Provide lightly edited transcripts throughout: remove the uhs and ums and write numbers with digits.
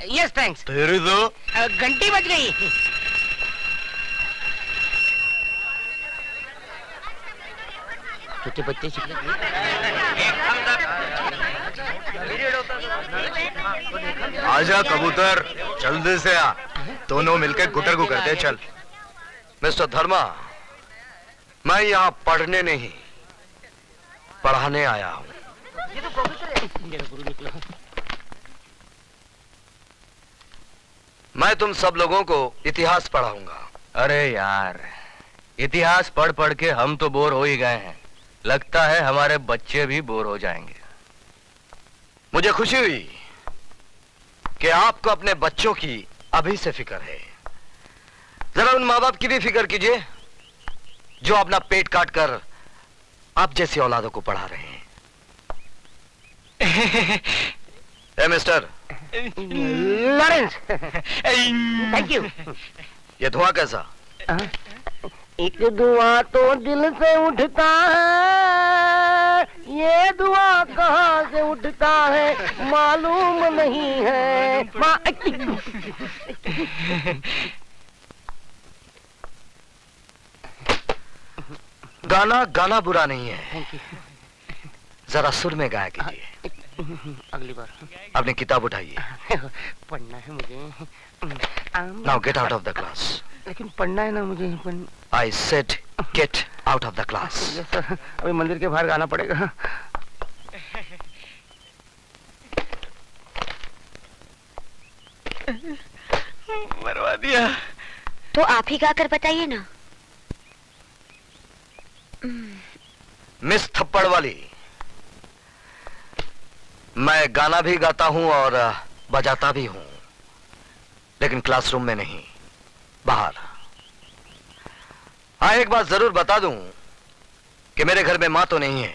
Yes thanks. तेरी तो घंटी बज गई। छोटे बच्चे आजा कबूतर, जल्दी से आ। दोनों मिलकर गुटर को करते चल। मिस्टर धर्मा, मैं यहाँ पढ़ने नहीं पढ़ाने आया हूँ। ये तो प्रोफेसर है। मेरा गुरु निकला। मैं तुम सब लोगों को इतिहास पढ़ाऊंगा। अरे यार, इतिहास पढ़ पढ़ के हम तो बोर हो ही गए हैं। लगता है हमारे बच्चे भी बोर हो जाएंगे। मुझे खुशी हुई कि आपको अपने बच्चों की अभी से फिक्र है। जरा उन माँ बाप की भी फिक्र कीजिए जो अपना पेट काट कर आप जैसी औलादों को पढ़ा रहे हैं। ए मिस्टर लॉरेंस, थैंक यू। ये धुआं कैसा? एक धुआं तो दिल से उठता है, ये धुआं कहाँ से उठता है मालूम नहीं है। गाना गाना बुरा नहीं है, जरा सुर में गाया कीजिए। अगली बार। अपनी किताब उठाइए। पढ़ना है मुझे। Now get out of the class. लेकिन पढ़ना है ना मुझे। I said get out of the class. अभी मंदिर के बाहर गाना पड़ेगा। मरवा दिया। तो आप ही गाकर बताइए ना। मिस थप्पड़ वाली, मैं गाना भी गाता हूं और बजाता भी हूं, लेकिन क्लासरूम में नहीं, बाहर। हाँ, एक बात जरूर बता दूं कि मेरे घर में मां तो नहीं है,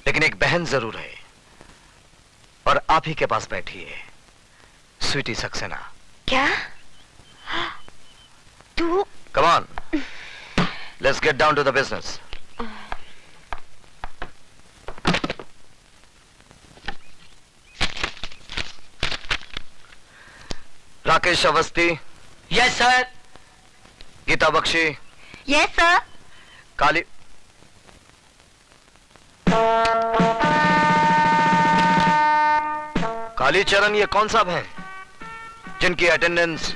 लेकिन एक बहन जरूर है, और आप ही के पास बैठी है, स्वीटी सक्सेना। क्या? तू? Come on, let's get down to the business. Rakesh Awasthi. Yes sir. Geeta Bakshi. Yes sir. Kali Kalicharan, ये कौन साहब हैं जिनकी अटेंडेंस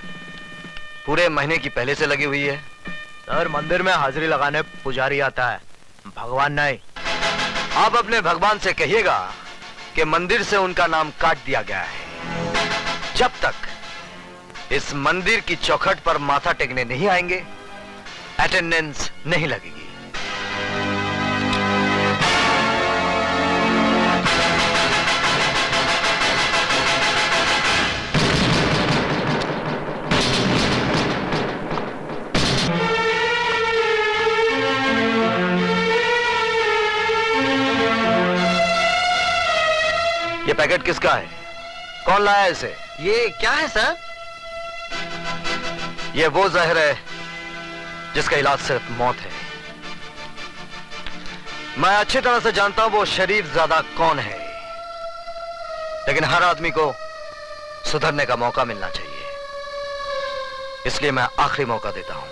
पूरे महीने की पहले से लगी हुई है? सर, मंदिर में हाजिरी लगाने पुजारी आता है, भगवान नहीं। आप अपने भगवान से कहिएगा कि मंदिर से उनका नाम काट दिया गया है। जब तक इस मंदिर की चौखट पर माथा टेकने नहीं आएंगे, अटेंडेंस नहीं लगेगी। ये पैकेट किसका है? कौन लाया इसे? ये क्या है सर? ये वो जहर है जिसका इलाज सिर्फ मौत है। मैं अच्छी तरह से जानता हूं वो शरीफ ज्यादा कौन है, लेकिन हर आदमी को सुधरने का मौका मिलना चाहिए, इसलिए मैं आखिरी मौका देता हूं।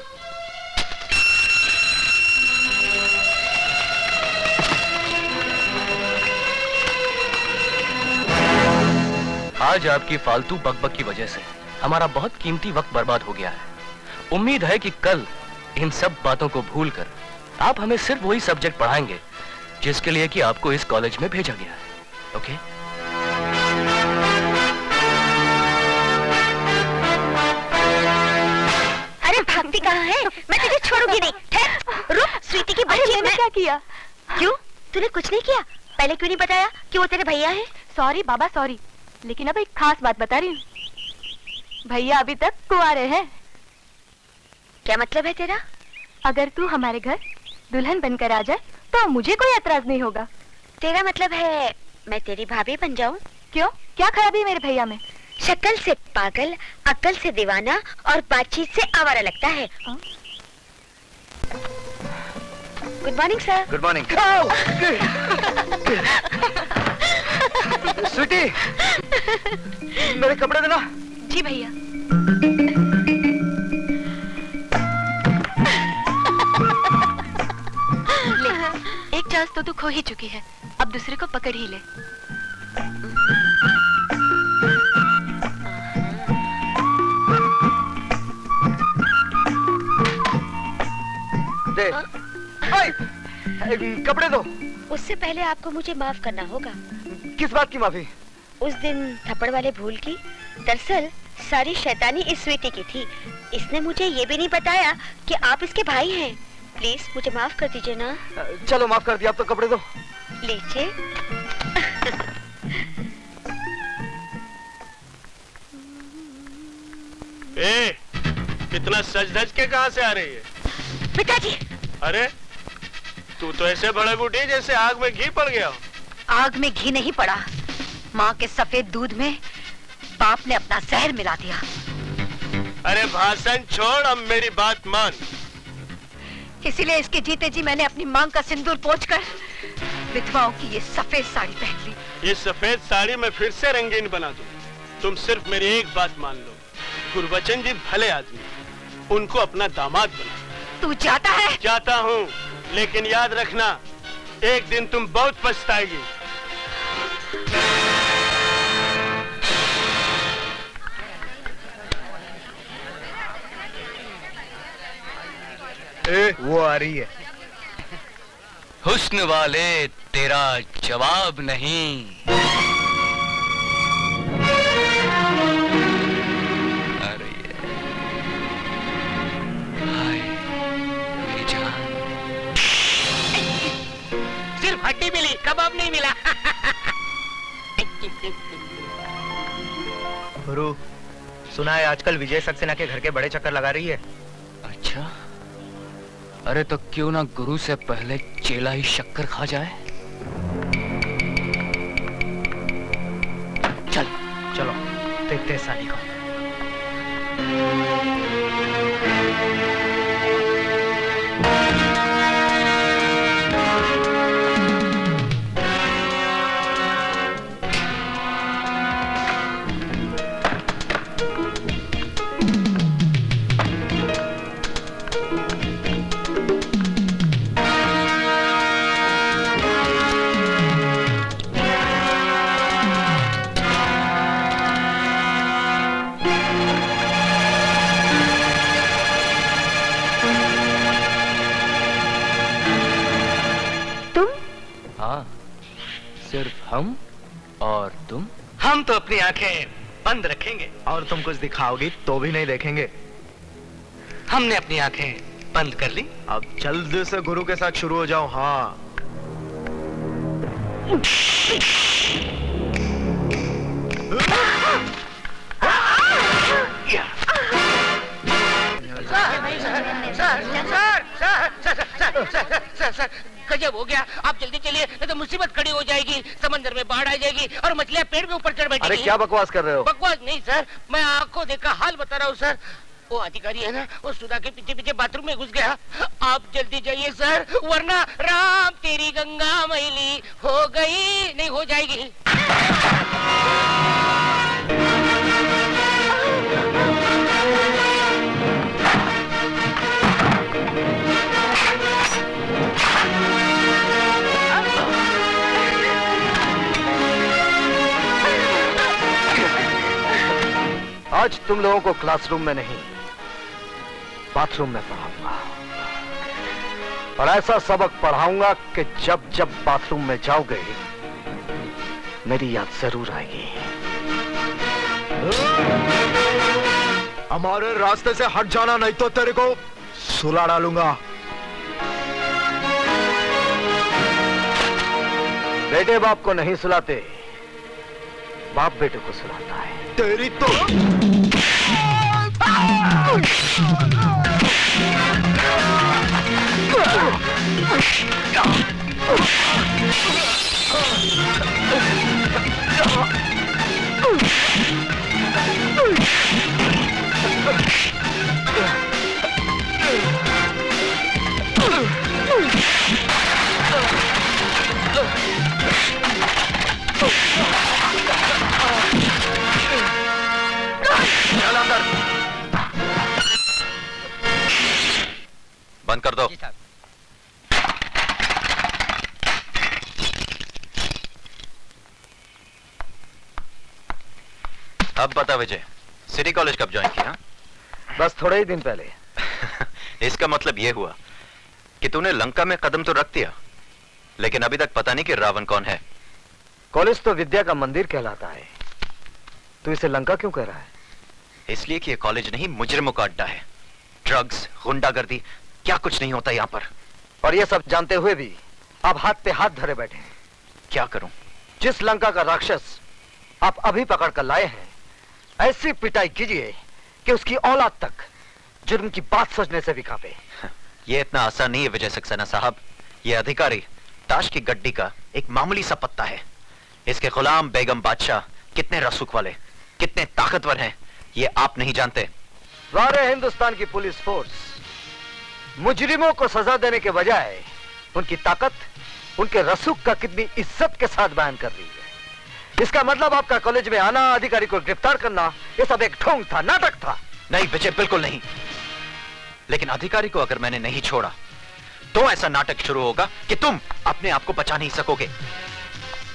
आज आपकी फालतू बकबक की वजह से हमारा बहुत कीमती वक्त बर्बाद हो गया है। उम्मीद है कि कल इन सब बातों को भूलकर आप हमें सिर्फ वही सब्जेक्ट पढ़ाएंगे जिसके लिए कि आपको इस कॉलेज में भेजा गया है। ओके? अरे भागती कहाँ है? मैं तुझे छोड़ूंगी नहीं। ठहर, रुक। स्वीटी की बच्ची। मैंने क्या किया? क्यों? तूने कुछ नहीं किया? पहले क्यों नहीं बताया कि वो तेरे भैया है? सॉरी बाबा, सॉरी। लेकिन अब एक खास बात बता रही हूँ, भैया अभी तक कुंवारे हैं। क्या मतलब है तेरा? अगर तू हमारे घर दुल्हन बनकर आ जाए तो मुझे कोई एतराज नहीं होगा। तेरा मतलब है मैं तेरी भाभी बन जाऊं? क्यों? क्या खराबी है मेरे भैया में? शक्ल से पागल, अक्ल से दीवाना और बातचीत से आवारा लगता है। Good morning sir. Good morning. Sweetie, मेरे कपड़े देना। जी भैया। ले, एक चांस तो तू खो ही चुकी है, अब दूसरे को पकड़ ही ले। दे। ओए, कपड़े दो। उससे पहले आपको मुझे माफ करना होगा। किस बात की माफी? उस दिन थप्पड़ वाले भूल की। दरअसल सारी शैतानी इस स्वीटी की थी। इसने मुझे ये भी नहीं बताया कि आप इसके भाई हैं। प्लीज मुझे माफ कर दीजिए ना। चलो माफ कर दिया, अब तो कपड़े दो। लीजिए। ए, इतना सज धज के कहाँ से आ रही है? पिताजी। अरे तू तो ऐसे भड़क उठी जैसे आग में घी पड़ गया हो। आग में घी नहीं पड़ा, माँ के सफेद दूध में बाप ने अपना जहर मिला दिया। अरे भाषण छोड़, अब मेरी बात मान। इसीलिए इसके जीते जी मैंने अपनी मांग का सिंदूर पोंछकर विधवाओं की ये सफेद साड़ी पहन ली। ये सफेद साड़ी मैं फिर से रंगीन बना दूं। तुम सिर्फ मेरी एक बात मान लो, गुरबचन जी भले आदमी, उनको अपना दामाद बना। तू जाता है? जाता हूँ, लेकिन याद रखना, एक दिन तुम बहुत पछताएगी। वो आ रही है। हुस्न वाले तेरा जवाब नहीं। अरे हाय मेरी जान। सिर्फ हड्डी मिली, कबाब नहीं मिला। गुरु, सुना है आजकल विजय सक्सेना के घर के बड़े चक्कर लगा रही है। अच्छा, अरे तो क्यों ना गुरु से पहले चेला ही शक्कर खा जाए। चल चलो देखते हैं साली को। हाँ, सिर्फ हम और तुम। हम तो अपनी आंखें बंद रखेंगे और तुम कुछ दिखाओगी तो भी नहीं देखेंगे। हमने अपनी आंखें बंद कर ली। अब जल्द से गुरु के साथ शुरू हो जाओ। हाँ, सर, गजब हो गया। आप जल्दी चलिए, नहीं तो मुसीबत खड़ी हो जाएगी। समंदर में बाढ़ आ जाएगी और मछलियां पेड़ के ऊपर चढ़ बैठेगी। अरे क्या बकवास कर रहे हो? बकवास नहीं सर, मैं आंखों देखा हाल बता रहा हूँ सर। वो अधिकारी है ना, वो सुधा के पीछे पीछे बाथरूम में घुस गया। आप जल्दी जाइए सर, वरना राम तेरी गंगा मैली हो गई नहीं हो जाएगी। आज तुम लोगों को क्लासरूम में नहीं, बाथरूम में पढ़ाऊंगा। और ऐसा सबक पढ़ाऊंगा कि जब जब बाथरूम में जाओगे मेरी याद जरूर आएगी। हमारे रास्ते से हट जाना, नहीं तो तेरे को सुला डालूंगा। बेटे बाप को नहीं सुलाते, बाप बेटे को सुलाता है। तेरी तो Oh! अब बता विजय, सिटी कॉलेज कब ज्वाइन किया? बस थोड़े ही दिन पहले। इसका मतलब यह हुआ कि तूने लंका में कदम तो रख दिया, लेकिन अभी तक पता नहीं कि रावण कौन है। कॉलेज तो विद्या का मंदिर कहलाता है, तू इसे लंका क्यों कह रहा है? इसलिए कि यह कॉलेज नहीं, मुजरिमों का अड्डा है। ड्रग्स, गुंडागर्दी, क्या कुछ नहीं होता यहाँ पर। और ये सब जानते हुए भी आप हाथ पे हाथ धरे बैठे हैं। क्या करूं? जिस लंका का राक्षस आप अभी पकड़ कर लाए हैं, ऐसी पिटाई कीजिए कि उसकी औलाद तक जुर्म की बात सोचने से भी कांपे। यह इतना आसान नहीं है विजय सक्सेना साहब। यह अधिकारी ताश की गड्डी का एक मामूली सा पत्ता है। इसके गुलाम बेगम बादशाह कितने रसूख वाले, कितने ताकतवर हैं, ये आप नहीं जानते। सारे हिंदुस्तान की पुलिस फोर्स मुजरिमों को सजा देने के बजाय उनकी ताकत, उनके रसूख का कितनी इज्जत के साथ बयान कर रही है। इसका मतलब आपका कॉलेज में आना, अधिकारी को गिरफ्तार करना, ये सब एक ढोंग था, नाटक था। नहीं विजय, बिल्कुल नहीं। लेकिन अधिकारी को अगर मैंने नहीं छोड़ा तो ऐसा नाटक शुरू होगा कि तुम अपने आप को बचा नहीं सकोगे।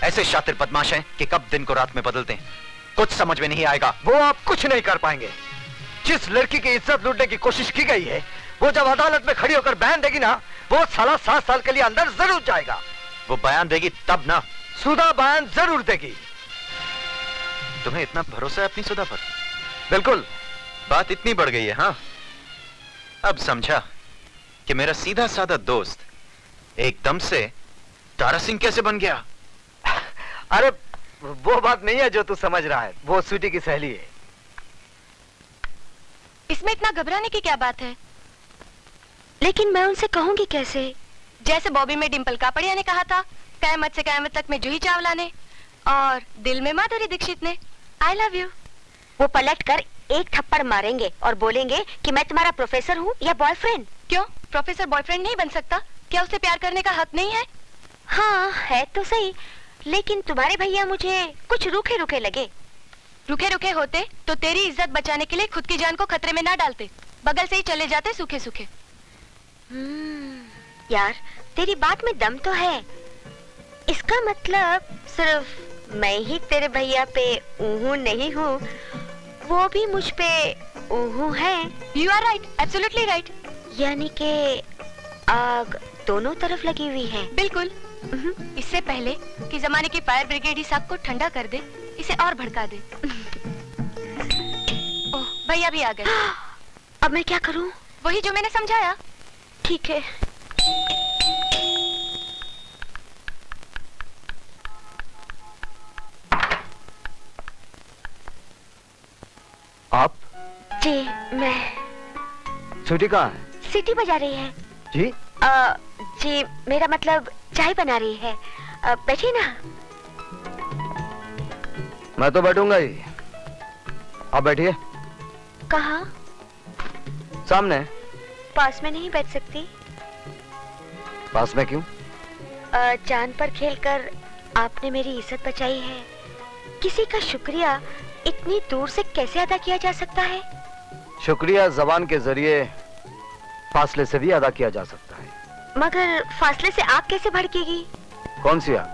ऐसे शातिर बदमाश हैं कि कब दिन को रात में बदलते हैं, कुछ समझ में नहीं आएगा। वो आप कुछ नहीं कर पाएंगे। जिस लड़की की इज्जत लूटने की कोशिश की गई है, वो जब अदालत में खड़ी होकर बयान देगी ना, वो साला 7 साल के लिए अंदर जरूर जाएगा। वो बयान देगी तब ना। सुधा बयान जरूर देगी। तुम्हें इतना भरोसा है अपनी सुधा पर? बिल्कुल। बात इतनी बढ़ गई है? हाँ, अब समझा कि मेरा सीधा साधा दोस्त एकदम से तारा सिंह कैसे बन गया। अरे वो बात नहीं है जो तू समझ रहा है, वो स्वीटी की सहेली है। इसमें इतना घबराने की क्या बात है? लेकिन मैं उनसे कहूंगी कैसे? जैसे बॉबी में डिंपल कापड़िया ने कहा था, कयामत से कयामत तक में जूही चावला ने, और दिल में माधुरी दीक्षित ने, आई लव यू। वो पलट कर एक थप्पड़ मारेंगे और बोलेंगे कि मैं तुम्हारा प्रोफेसर हूँ या बॉयफ्रेंड। क्यों, प्रोफेसर बॉयफ्रेंड नहीं बन सकता? क्या उसे प्यार करने का हक नहीं है? हाँ है तो सही, लेकिन तुम्हारे भैया मुझे कुछ रूखे रूखे लगे। रुके रुके होते तो तेरी इज्जत बचाने के लिए खुद की जान को खतरे में ना डालते, बगल से ही चले जाते सूखे सूखे। यार तेरी बात में दम तो है। इसका मतलब सिर्फ मैं ही तेरे भैया पे ऊहू नहीं हूँ, वो भी मुझ पे ऊहू है। You are right, absolutely right. यानी कि आग दोनों तरफ लगी हुई है। बिल्कुल। इससे पहले कि जमाने की फायर ब्रिगेड इस आग को ठंडा कर दे, इसे और भड़का दे। ओह, भैया भी आ गए। अब मैं क्या करूं? वही जो मैंने समझाया। ठीक है। आप? जी मैं। स्वीटी कहाँ है? सीटी बजा रही है। जी? जी मेरा मतलब चाय बना रही है। बैठिए ना। मैं तो बैठूंगा ही, आप बैठिए। कहाँ? सामने। पास में नहीं बैठ सकती? पास में क्यों? जान पर खेलकर आपने मेरी इज्जत बचाई है। किसी का शुक्रिया इतनी दूर से कैसे अदा किया जा सकता है? शुक्रिया जबान के जरिए फासले से भी अदा किया जा सकता है। मगर फासले से आग कैसे भड़केगी? कौन सी आग?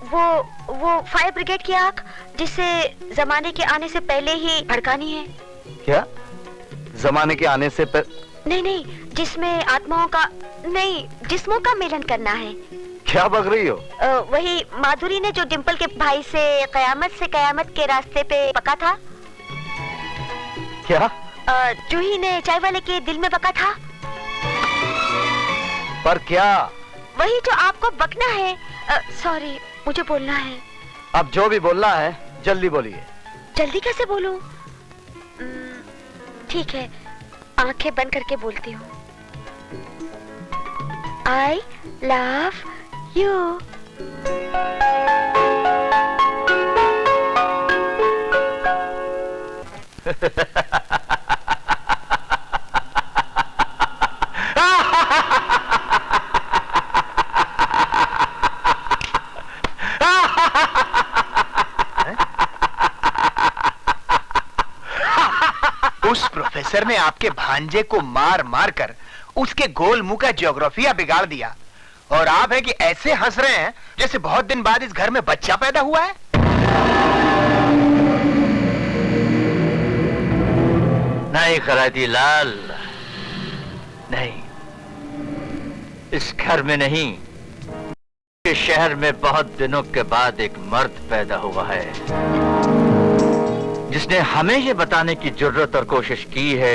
वो फायर ब्रिगेड की आग, जिसे जमाने के आने से पहले ही भड़कानी है। क्या? जमाने के आने से नहीं, जिसमें आत्माओं का नहीं, जिस्मों का मिलन करना है। क्या बक रही हो? वही माधुरी ने जो डिंपल के भाई से कयामत के रास्ते पे पका था। क्या? जूही ने चाय वाले के दिल में बका था। पर क्या? वही जो आपको बकना है। सॉरी, मुझे बोलना है। अब जो भी बोलना है जल्दी बोलिए। जल्दी कैसे बोलूं? ठीक है, आंखें बंद करके बोलती हूँ। I love you. उस प्रोफेसर ने आपके भांजे को मार मार कर उसके गोल मुंह का ज्योग्राफिया बिगाड़ दिया, और आप है कि ऐसे हंस रहे हैं जैसे बहुत दिन बाद इस घर में बच्चा पैदा हुआ है। नहीं खराती लाल, नहीं, इस घर में नहीं, इस शहर में बहुत दिनों के बाद एक मर्द पैदा हुआ है जिसने हमें ये बताने की जरूरत और कोशिश की है